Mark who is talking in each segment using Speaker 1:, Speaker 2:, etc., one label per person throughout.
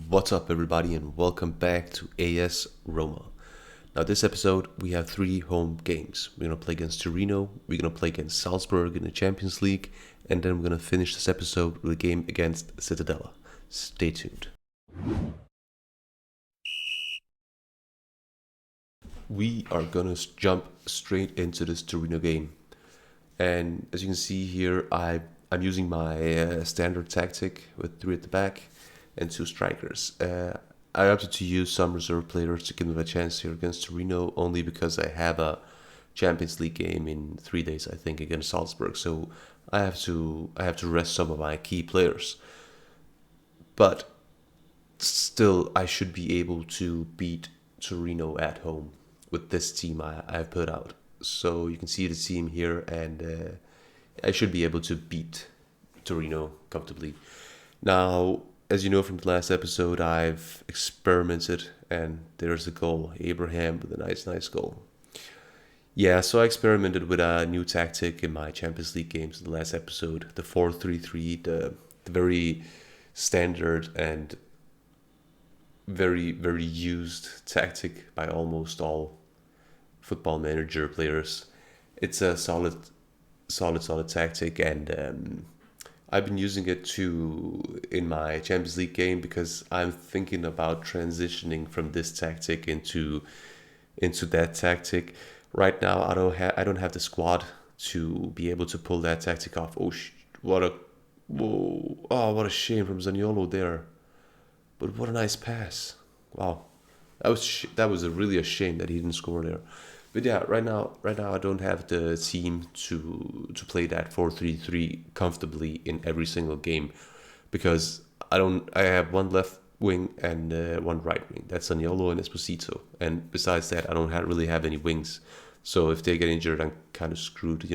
Speaker 1: What's up, everybody, and welcome back to AS Roma. Now, this episode, we have 3 home games. We're going to play against Torino, we're going to play against Salzburg in the Champions League, and then we're going to finish this episode with a game against Scudetto. Stay tuned. We are going to jump straight into this Torino game. And as you can see here, I'm using my standard tactic with 3 at the back and 2 strikers. I opted to use some reserve players to give them a chance here against Torino, only because I have a Champions League game in 3 days, I think, against Salzburg. So I have to rest some of my key players. But still, I should be able to beat Torino at home with this team I've put out. So you can see the team here, and I should be able to beat Torino comfortably. Now, as you know from the last episode, I've experimented, and there's a goal. Abraham with a nice goal. Yeah, so I experimented with a new tactic in my Champions League games in the last episode. The 4-3-3, the very standard and very, very used tactic by almost all football manager players. It's a solid tactic, and I've been using it in my Champions League game because I'm thinking about transitioning from this tactic into that tactic. Right now, I don't have the squad to be able to pull that tactic off. What a shame from Zaniolo there. But what a nice pass! Wow, that was really a shame that he didn't score there. But yeah, right now I don't have the team to play that 4-3-3 comfortably in every single game, because I have one left wing and one right wing. That's Zaniolo and Esposito, and besides that, I don't really have any wings. So if they get injured, I'm kind of screwed,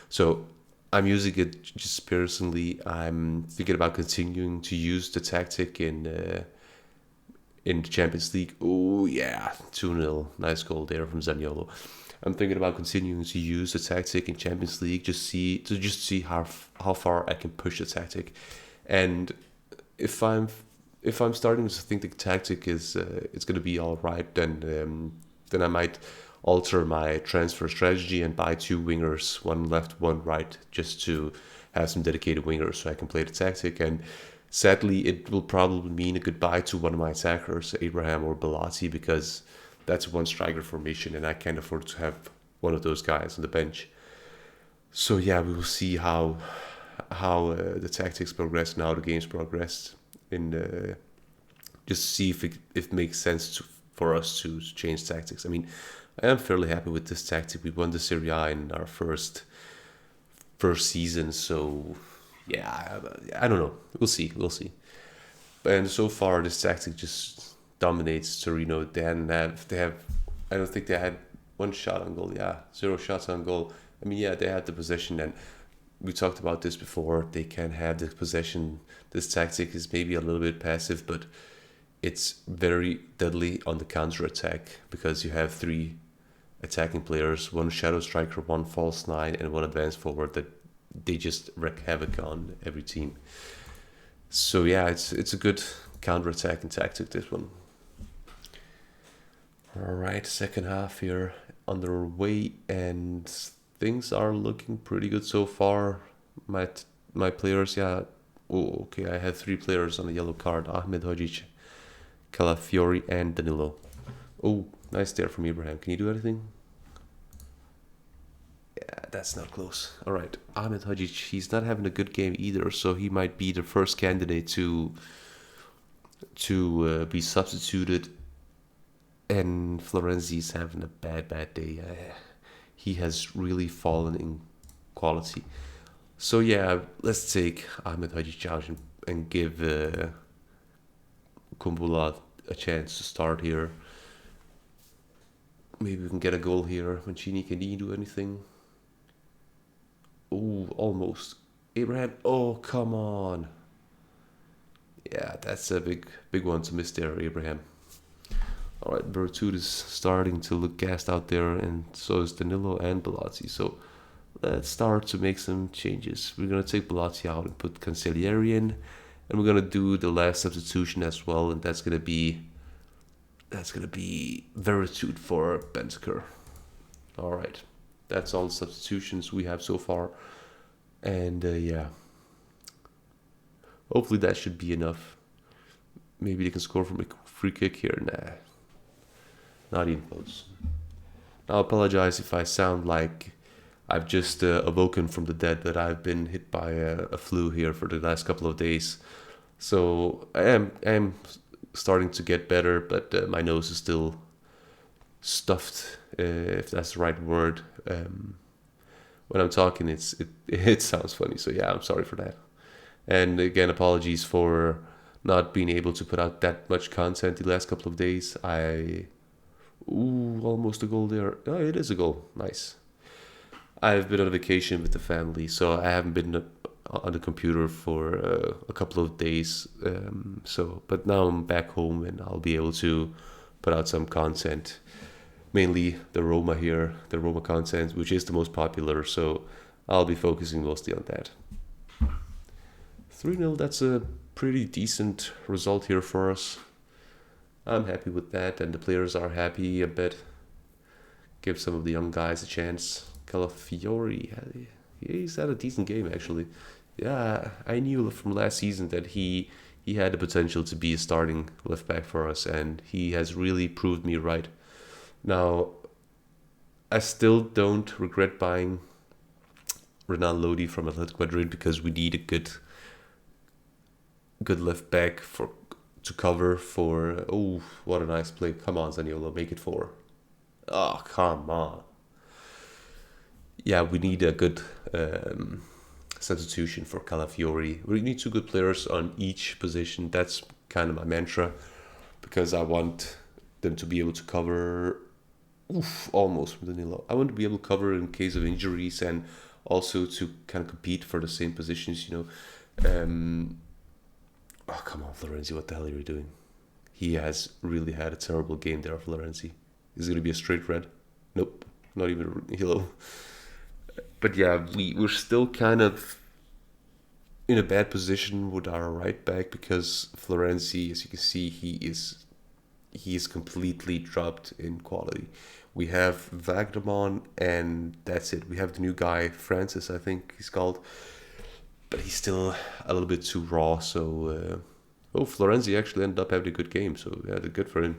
Speaker 1: So I'm using it just personally. I'm thinking about continuing to use the tactic in the Champions League. Oh yeah, 2-0, nice goal there from Zaniolo. I'm thinking about continuing to use the tactic in Champions League, just see how far I can push the tactic, and if I'm starting to think the tactic is it's going to be all right, then I might alter my transfer strategy and buy 2 wingers, one left, one right, just to have some dedicated wingers so I can play the tactic. And sadly, it will probably mean a goodbye to one of my attackers, Abraham or Bellotti, because that's one striker formation, and I can't afford to have one of those guys on the bench. So yeah, we will see how the tactics progress and how the games progress, and just see if it makes sense for us to change tactics. I mean, I am fairly happy with this tactic. We won the Serie A in our first season, so yeah, I don't know. We'll see. And so far, this tactic just dominates Torino. I don't think they had 1 shot on goal. Yeah, 0 shots on goal. I mean, yeah, they had the possession, and we talked about this before. They can have the possession. This tactic is maybe a little bit passive, but it's very deadly on the counter attack, because you have 3 attacking players, 1 shadow striker, 1 false 9, and 1 advanced forward that they just wreak havoc on every team. So yeah, it's a good counter-attacking tactic, this one. Alright, second half here underway, and things are looking pretty good so far. My players, yeah. Oh, okay, I had 3 players on a yellow card: Ahmed Hodzic, Calafiori, and Danilo. Oh, nice there from Abraham. Can you do anything? Yeah, that's not close. All right, Ahmed Hodzic, he's not having a good game either, so he might be the first candidate to be substituted. And Florenzi's having a bad day. He has really fallen in quality. So yeah, let's take Ahmed Hodzic out and give Kumbula a chance to start here. Maybe we can get a goal here. Mancini, can he do anything? Oh, almost. Abraham, oh, come on. Yeah, that's a big one to miss there, Abraham. All right, Bertud is starting to look gassed out there, and so is Danilo and Bellotti. So let's start to make some changes. We're going to take Bellotti out and put Cancellieri in, And we're gonna do the last substitution as well, and that's gonna be Veretout for Bentancur. All right, that's all the substitutions we have so far, and yeah, hopefully that should be enough. Maybe they can score from a free kick here. Nah, not even close. I apologize if I sound like I've just awoken from the dead, but I've been hit by a flu here for the last couple of days. So I am starting to get better, but my nose is still stuffed, if that's the right word. When I'm talking, it sounds funny. So yeah, I'm sorry for that. And again, apologies for not being able to put out that much content the last couple of days. Almost a goal there. Oh, it is a goal. Nice. I've been on vacation with the family, so I haven't been on the computer for a couple of days. But now I'm back home and I'll be able to put out some content. Mainly the Roma content, which is the most popular. So I'll be focusing mostly on that. 3-0, that's a pretty decent result here for us. I'm happy with that, and the players are happy a bit. Give some of the young guys a chance. Calafiori, he's had a decent game actually. Yeah, I knew from last season that he had the potential to be a starting left back for us, and he has really proved me right. Now, I still don't regret buying Renan Lodi from Atletico Madrid because we need a good left back to cover for. Oh, what a nice play! Come on, Zaniolo, make it 4. Oh, come on. Yeah, we need a good substitution for Calafiori. We need 2 good players on each position. That's kind of my mantra, because I want them to be able to cover. Almost with Danilo. I want to be able to cover in case of injuries, and also to kind of compete for the same positions. Oh, come on, Florenzi, what the hell are you doing? He has really had a terrible game there, Florenzi. Is it going to be a straight red? Nope, not even a yellow. But yeah, we're still kind of in a bad position with our right back, because Florenzi, as you can see, he is completely dropped in quality. We have Wagnerman, and that's it. We have the new guy, Francis, I think he's called, but he's still a little bit too raw. So, Florenzi actually ended up having a good game, so yeah, good for him.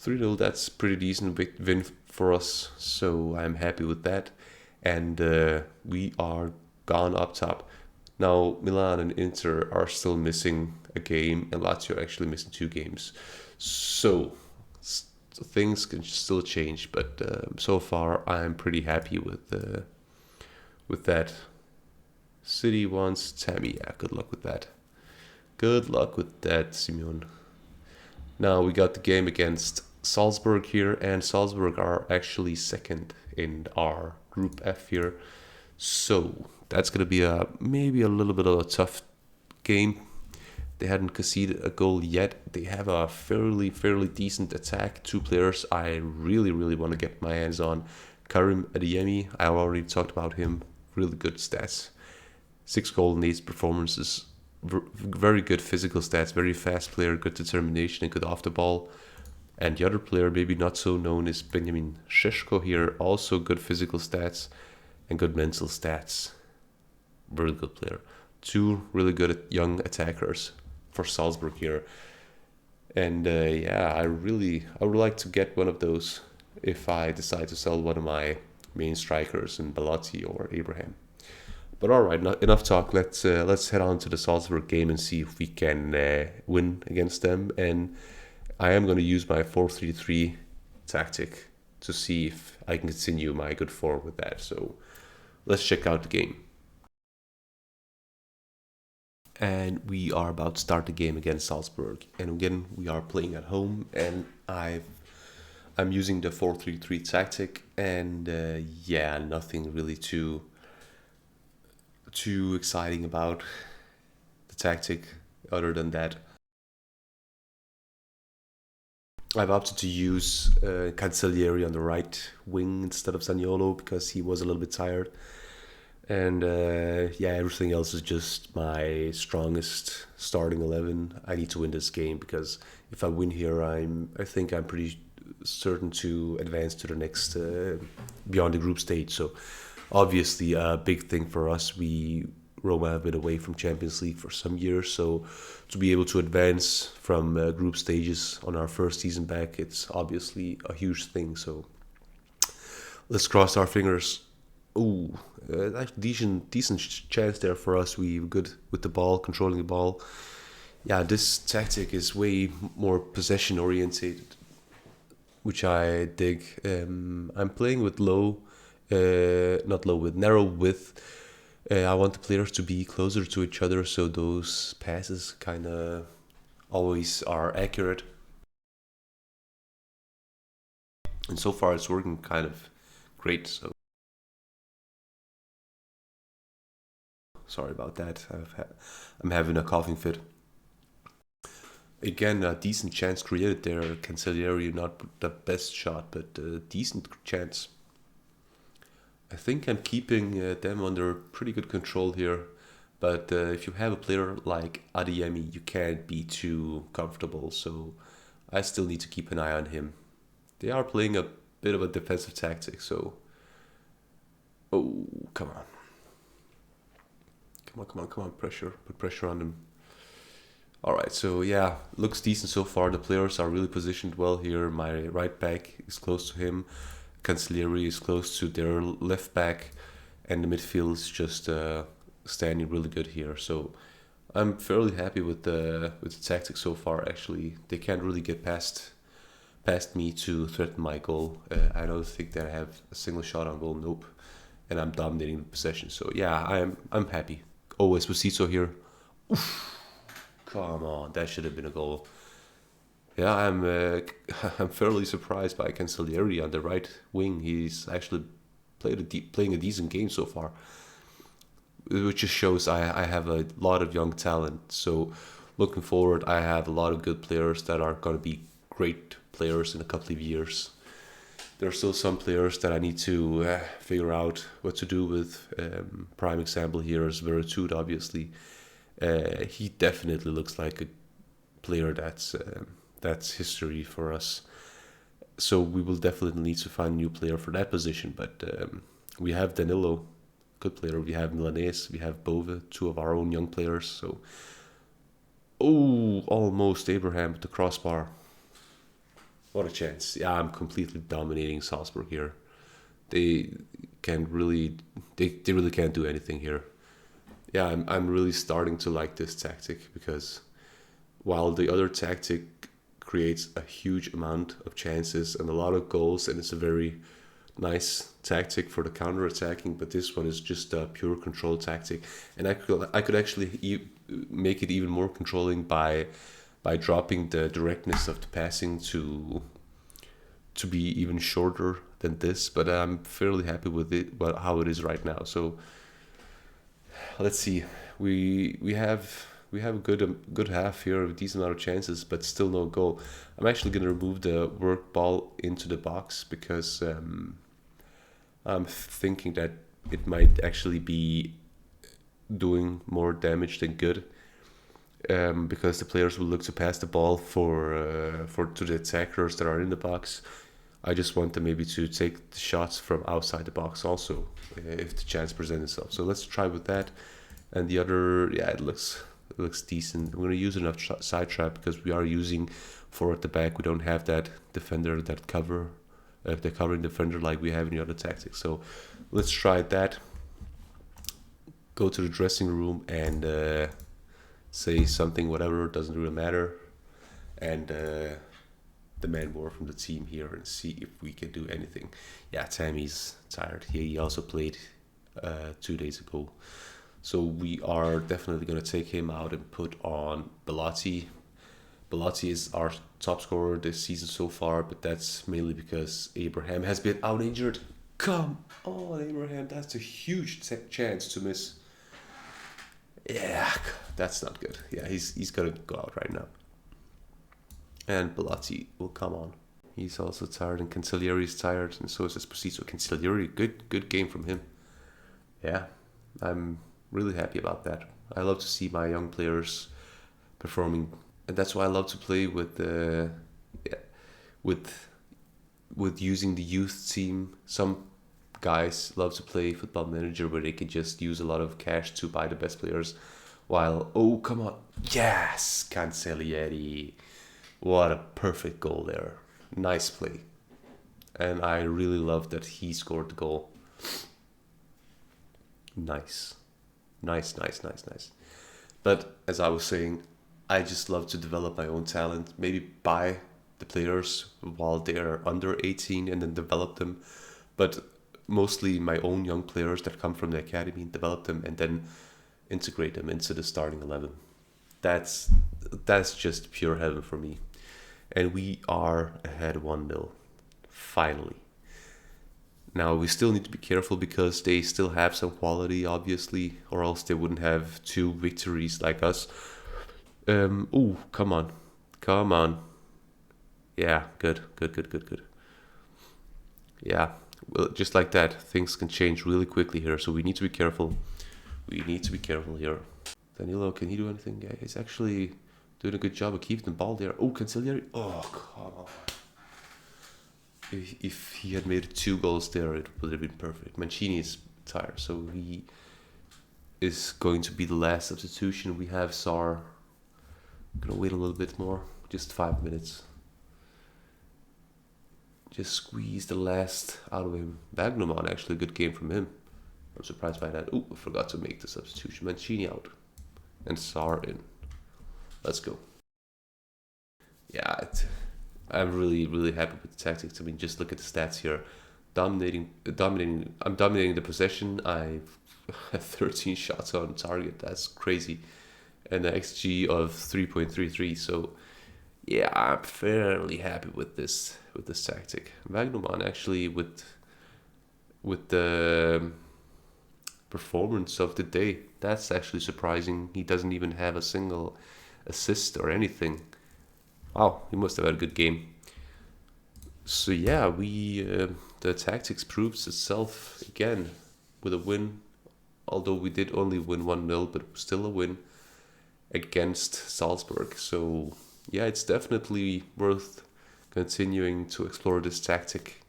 Speaker 1: 3-0, that's pretty decent win for us, so I'm happy with that. And we are gone up top. Now, Milan and Inter are still missing a game, and Lazio are actually missing 2 games. So, things can still change, but so far I'm pretty happy with that. City wants Tammy. Yeah, good luck with that. Good luck with that, Simeon. Now we got the game against Salzburg here, and Salzburg are actually second in our Group F here. So that's going to be maybe a little bit of a tough game. They hadn't conceded a goal yet. They have a fairly decent attack. 2 players I really want to get my hands on. Karim Adeyemi, I already talked about him. Really good stats. 6 goal and 8 performances. Very good physical stats. Very fast player. Good determination and good off the ball. And the other player, maybe not so known, is Benjamin Šeško here. Also good physical stats and good mental stats. Very good player. 2 really good young attackers for Salzburg here. And yeah, I would like to get one of those if I decide to sell one of my main strikers in Belotti or Abraham. But all right, enough talk. Let's head on to the Salzburg game and see if we can win against them. And I am going to use my 4-3-3 tactic to see if I can continue my good form with that. So let's check out the game. And we are about to start the game against Salzburg. And again, we are playing at home, and I'm using the 4-3-3 tactic. And yeah, nothing really too exciting about the tactic other than that I've opted to use Cancellieri on the right wing instead of Zaniolo because he was a little bit tired. And yeah, everything else is just my strongest starting 11. I need to win this game because if I win here, I think I'm pretty certain to advance to the next beyond the group stage. So obviously a big thing for us. Roma have been away from Champions League for some years, so to be able to advance from group stages on our first season back, it's obviously a huge thing. So let's cross our fingers. Ooh, decent chance there for us. We were good with the ball, controlling the ball. Yeah, this tactic is way more possession orientated, which I dig. I'm playing with not low with narrow width. I want the players to be closer to each other, so those passes kind of always are accurate. And so far, it's working kind of great. So sorry about that. I'm having a coughing fit. Again, a decent chance created there. Cancellieri, not the best shot, but a decent chance. I think I'm keeping them under pretty good control here. But if you have a player like Adeyemi, you can't be too comfortable. So I still need to keep an eye on him. They are playing a bit of a defensive tactic. So, oh, come on. Come on, pressure. Put pressure on them. Alright, so yeah, looks decent so far. The players are really positioned well here. My right back is close to him. Cancellieri is close to their left back. And the midfield is just standing really good here. So I'm fairly happy with the tactics so far, actually. They can't really get past me to threaten my goal. I don't think that I have a single shot on goal, nope. And I'm dominating the possession. So yeah, I'm happy. Oh, Esposito here. Oof. Come on, that should have been a goal. Yeah, I'm fairly surprised by Cancellieri on the right wing. He's actually playing a decent game so far, which just shows I have a lot of young talent. So looking forward, I have a lot of good players that are going to be great players in a couple of years. There are still some players that I need to figure out what to do with. Prime example here is Veretout, obviously. He definitely looks like a player that's history for us. So we will definitely need to find a new player for that position. But we have Danilo, good player. We have Milanese. We have Bove, two of our own young players. So, oh, almost Abraham with the crossbar. What a chance! Yeah, I'm completely dominating Salzburg here. They can't really, they really can't do anything here. Yeah, I'm really starting to like this tactic because while the other tactic creates a huge amount of chances and a lot of goals, and it's a very nice tactic for the counter attacking, but this one is just a pure control tactic, and I could actually make it even more controlling by dropping the directness of the passing to be even shorter than this. But I'm fairly happy with it, but how it is right now. So let's see. We have a good half here, a decent amount of chances, but still no goal. I'm actually gonna remove the work ball into the box because I'm thinking that it might actually be doing more damage than good. Because the players will look to pass the ball for to the attackers that are in the box. I just want them maybe to take the shots from outside the box also, if the chance presents itself. So let's try with that. And the other, yeah, it looks decent. I'm gonna use enough side trap because we are using four at the back. We don't have that defender that the covering defender like we have in the other tactics. So let's try that. Go to the dressing room and say something, whatever, doesn't really matter, and demand more from the team here and see if we can do anything. Yeah, Tammy's tired. He also played 2 days ago. So we are definitely going to take him out and put on Bellotti. Bellotti is our top scorer this season so far, but that's mainly because Abraham has been out injured. Come on, Abraham, that's a huge chance to miss. Yeah, that's not good. Yeah, he's gonna go out right now. And Bellotti will come on. He's also tired, and Cancellieri is tired, and so is Esposito. Cancellieri, good game from him. Yeah, I'm really happy about that. I love to see my young players performing, and that's why I love to play with yeah, with using the youth team. Some guys love to play Football Manager where they can just use a lot of cash to buy the best players. While, oh, come on. Yes, Cancellieri. What a perfect goal there. Nice play. And I really love that he scored the goal. Nice. Nice, nice, nice, nice. But as I was saying, I just love to develop my own talent. Maybe buy the players while they're under 18 and then develop them. But mostly my own young players that come from the academy, develop them and then integrate them into the starting 11. That's just pure heaven for me. And we are ahead 1-0. Finally. Now we still need to be careful because they still have some quality, obviously, or else they wouldn't have 2 victories like us. Oh, come on. Come on. Yeah, good. Yeah, well, just like that, things can change really quickly here, so we need to be careful. We need to be careful here. Danilo, can he do anything? Yeah, he's actually doing a good job of keeping the ball there. Oh, Cancellieri. Oh, come on. If he had made 2 goals there, it would have been perfect. Mancini is tired, so he is going to be the last substitution. We have Sar. Gonna wait a little bit more, just 5 minutes. Just squeeze the last out of him. Bagnomon, actually a good game from him. I'm surprised by that. Oh, I forgot to make the substitution. Mancini out and Sar in. Let's go. Yeah, I'm really happy with the tactics. I mean, just look at the stats here. Dominating. I'm dominating the possession. I've 13 shots on target. That's crazy, and an XG of 3.33. So, yeah, I'm fairly happy with this tactic. Magnuman actually with the performance of the day. That's actually surprising. He doesn't even have a single assist or anything. Wow, he must have had a good game. So yeah, the tactics proves itself again with a win. Although we did only win 1-0, but still a win against Salzburg. So yeah, it's definitely worth continuing to explore this tactic.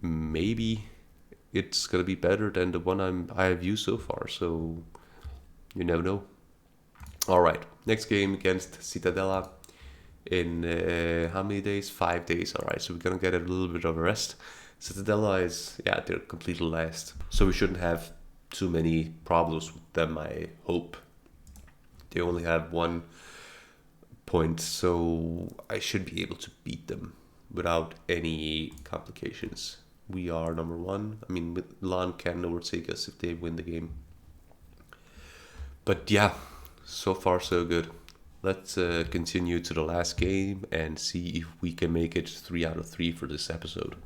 Speaker 1: Maybe it's gonna be better than the one I have used so far. So you never know. All right, next game against Cittadella in how many days? 5 days. All right, so we're gonna get a little bit of a rest. Cittadella is, yeah, they're completely last, so we shouldn't have too many problems with them, I hope. They only have 1 point, so I should be able to beat them without any complications. We are number 1. I mean, Milan can overtake us if they win the game. But yeah, so far so good. Let's continue to the last game and see if we can make it 3 out of 3 for this episode.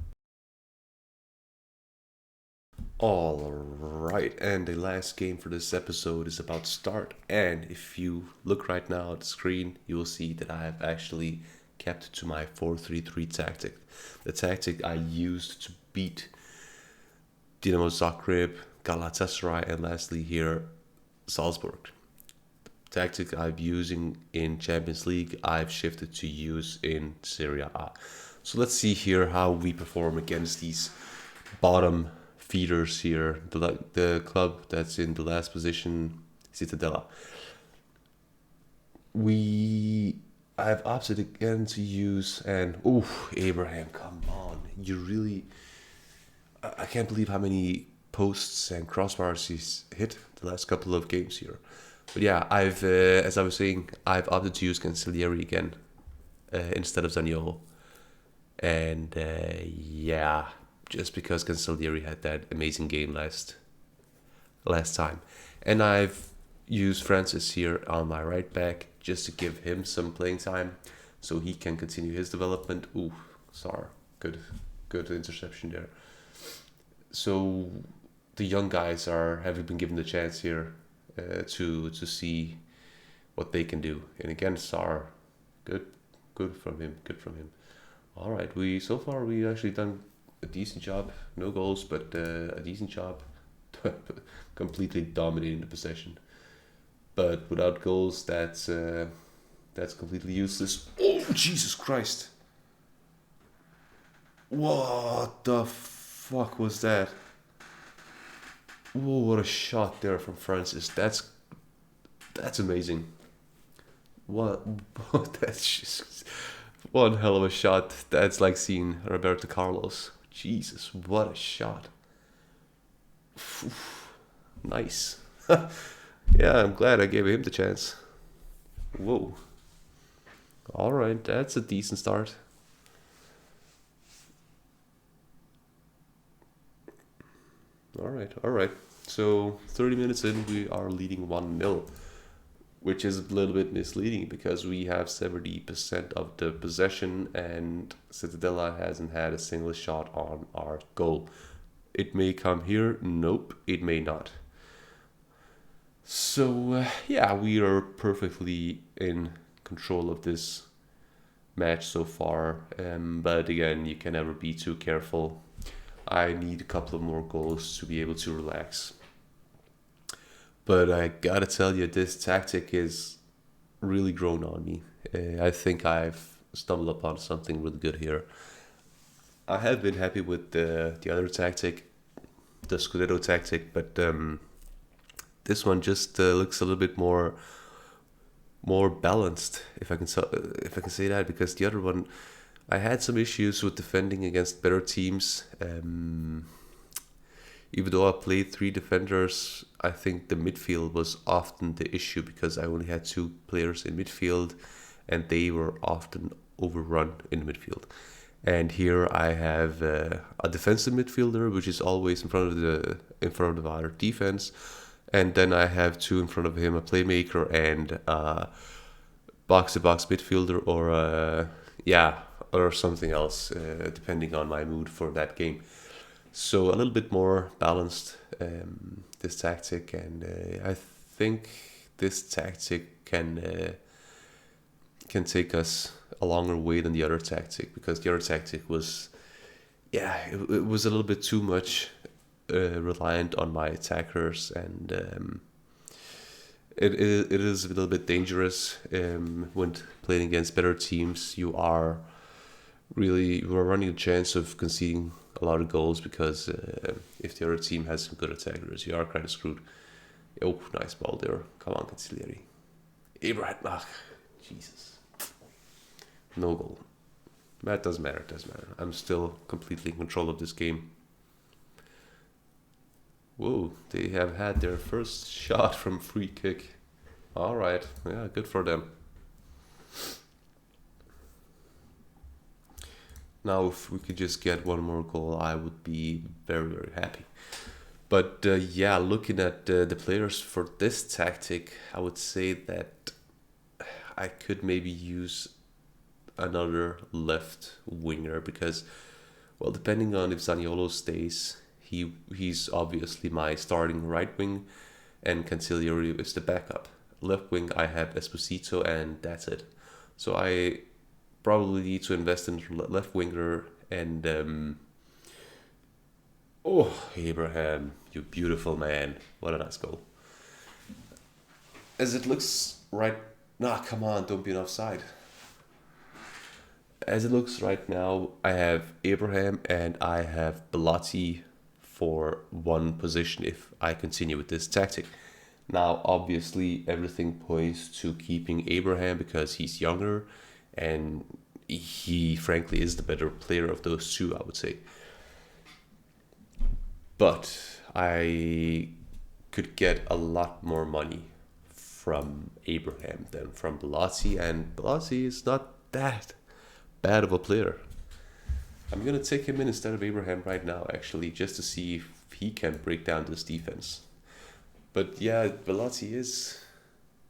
Speaker 1: Alright, and the last game for this episode is about start. And if you look right now at the screen, you will see that I have actually kept to my 4-3-3 tactic. The tactic I used to beat Dinamo Zagreb, Galatasaray, and lastly here, Salzburg. The tactic I've using in Champions League, I've shifted to use in Serie A. So let's see here how we perform against these bottom feeders here. The club that's in the last position, Cittadella. I've opted again to use, and Abraham, come on, you really, I can't believe how many posts and crossbars he's hit the last couple of games here. But yeah, I've as I was saying, I've opted to use Cancellieri again instead of Zaniolo, and yeah, just because Cancellieri had that amazing game last time, and I've used Francis here on my right back just to give him some playing time so he can continue his development. Sorry, good interception there. So the young guys have been given the chance here to see what they can do. And again, Sar, good from him. All right, we actually done a decent job. No goals, but a decent job. completely dominating the possession. But without goals, that's completely useless. Oh, Jesus Christ! What the fuck was that? Whoa, what a shot there from Francis. That's amazing. What? That's just one hell of a shot. That's like seeing Roberto Carlos. Jesus, what a shot. Nice. Yeah, I'm glad I gave him the chance. Whoa. Alright, that's a decent start. Alright. So, 30 minutes in, we are leading 1-0, which is a little bit misleading because we have 70% of the possession and Cittadella hasn't had a single shot on our goal. It may come here. Nope, it may not. So, yeah, we are perfectly in control of this match so far. But again, you can never be too careful. I need a couple of more goals to be able to relax. But I gotta tell you, this tactic is really grown on me. I think I've stumbled upon something really good here. I have been happy with the other tactic, the Scudetto tactic, but this one just looks a little bit more balanced, if I can say that, because the other one, I had some issues with defending against better teams. Even though I played three defenders, I think the midfield was often the issue because I only had two players in midfield, and they were often overrun in the midfield. And here I have a defensive midfielder, which is always in front of our defense, and then I have two in front of him, a playmaker and box-to-box midfielder, or something else, depending on my mood for that game. So a little bit more balanced, this tactic, and I think this tactic can take us a longer way than the other tactic, because the other tactic was, it was a little bit too much reliant on my attackers, and it is a little bit dangerous when playing against better teams. You are running a chance of conceding a lot of goals because if the other team has some good attackers, you are kind of screwed. Oh, nice ball there. Come on, Cancellieri. Abraham. Jesus. No goal. That doesn't matter. I'm still completely in control of this game. Whoa, they have had their first shot from free kick. Alright, yeah, good for them. Now, if we could just get one more goal, I would be very, very happy. But looking at the players for this tactic, I would say that I could maybe use another left winger because, well, depending on if Zaniolo stays, he's obviously my starting right wing, and Cancellieri is the backup. Left wing, I have Esposito, and that's it. So I probably need to invest in left winger, and Abraham, you beautiful man. What a nice goal. As it looks right... Nah, come on, don't be an offside. As it looks right now, I have Abraham and I have Bellotti for one position if I continue with this tactic. Now, obviously, everything points to keeping Abraham because he's younger and he, frankly, is the better player of those two, I would say. But I could get a lot more money from Abraham than from Bellotti, and Bellotti is not that bad of a player. I'm going to take him in instead of Abraham right now, actually, just to see if he can break down this defense. But yeah, Bellotti is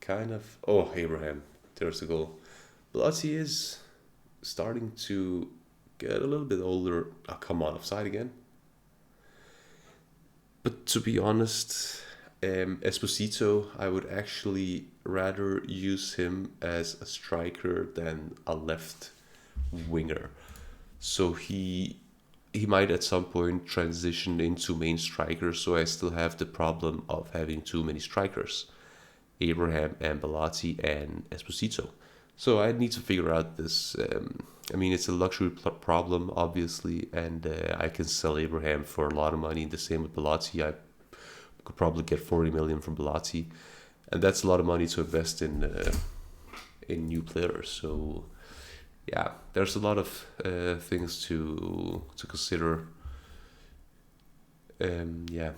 Speaker 1: kind of... Oh, Abraham, there's the goal. Bellotti is starting to get a little bit older. Oh, come on, offside again. But to be honest, Esposito, I would actually rather use him as a striker than a left winger. So he he might at some point transition into main striker, so I still have the problem of having too many strikers, Abraham and Bellotti and Esposito. So I need to figure out this. I mean, it's a luxury problem, obviously, and I can sell Abraham for a lot of money. The same with Bellotti. I could probably get 40 million from Bellotti, and that's a lot of money to invest in new players. So yeah, there's a lot of things to consider. Yeah,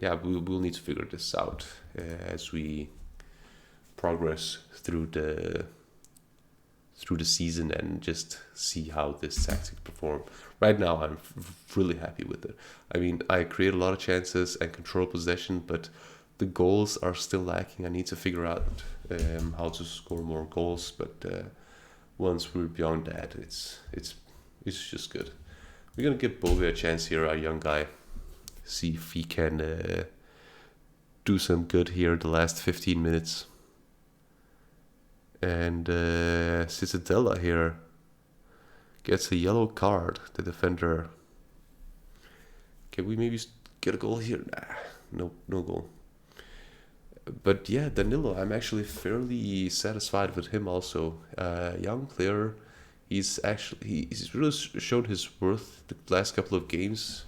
Speaker 1: we'll need to figure this out as we progress through the season and just see how this tactic perform. Right now, I'm really happy with it. I mean, I create a lot of chances and control possession, but the goals are still lacking. I need to figure out how to score more goals, but once we're beyond that, it's just good. We're gonna give Bove a chance here, our young guy. See if he can do some good here the last 15 minutes. And Citadella here gets a yellow card. The defender. Can we maybe get a goal here? Nah, no goal. But yeah, Danilo, I'm actually fairly satisfied with him also. Young player. He's really shown his worth the last couple of games.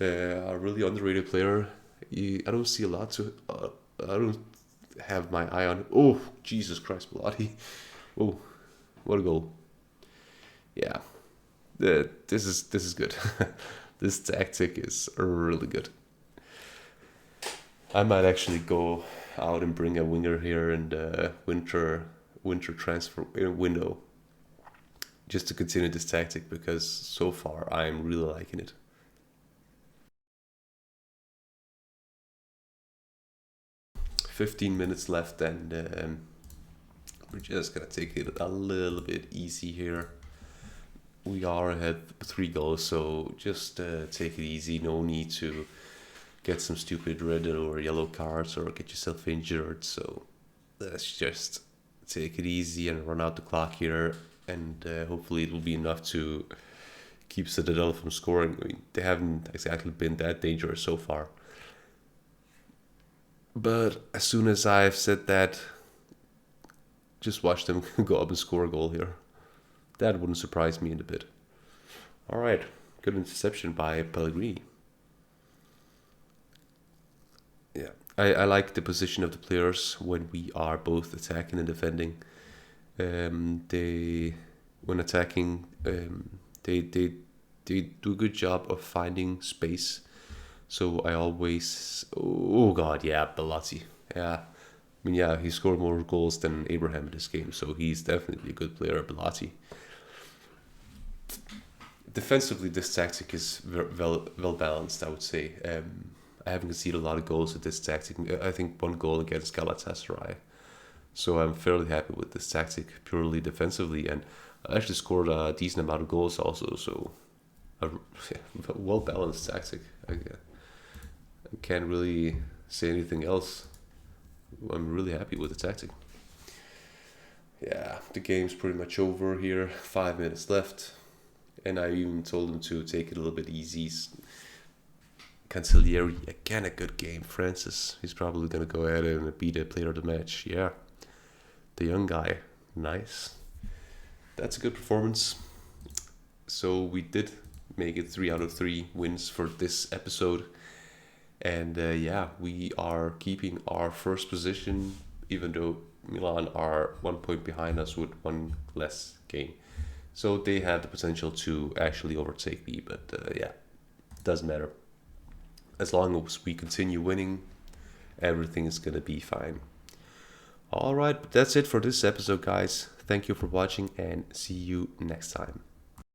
Speaker 1: A really underrated player. I don't see a lot to. I don't have my eye on. Oh, Jesus Christ, Bellotti! Oh, what a goal! Yeah, this is good. This tactic is really good. I might actually go out and bring a winger here in the winter transfer window, just to continue this tactic, because so far I'm really liking it. 15 minutes left, and we're just gonna take it a little bit easy here. We are ahead 3 goals, so just take it easy. No need to get some stupid red or yellow cards or get yourself injured. So let's just take it easy and run out the clock here, and hopefully it will be enough to keep Citadel from scoring. I mean, they haven't exactly been that dangerous so far. But as soon as I've said that, just watch them go up and score a goal here. That wouldn't surprise me in a bit. All right, good interception by Pellegrini. Yeah, I like the position of the players when we are both attacking and defending. When attacking, they do a good job of finding space. So I always, oh god, yeah, Bellotti, yeah. I mean, yeah, he scored more goals than Abraham in this game, so he's definitely a good player, Bellotti. Defensively, this tactic is well balanced, I would say. I haven't conceded a lot of goals with this tactic. I think 1 goal against Galatasaray. So I'm fairly happy with this tactic, purely defensively, and I actually scored a decent amount of goals also, so a well balanced tactic. I can't really say anything else. I'm really happy with the tactic. Yeah, the game's pretty much over here. 5 minutes left. And I even told him to take it a little bit easy. Cancellieri, again a good game. Francis, he's probably going to go ahead and be the player of the match. Yeah, the young guy. Nice. That's a good performance. So we did make it 3 out of 3 wins for this episode. And yeah, we are keeping our first position, even though Milan are 1 point behind us with 1 less game. So they have the potential to actually overtake me, but yeah, doesn't matter. As long as we continue winning, everything is going to be fine. Alright, but that's it for this episode, guys. Thank you for watching, and see you next time.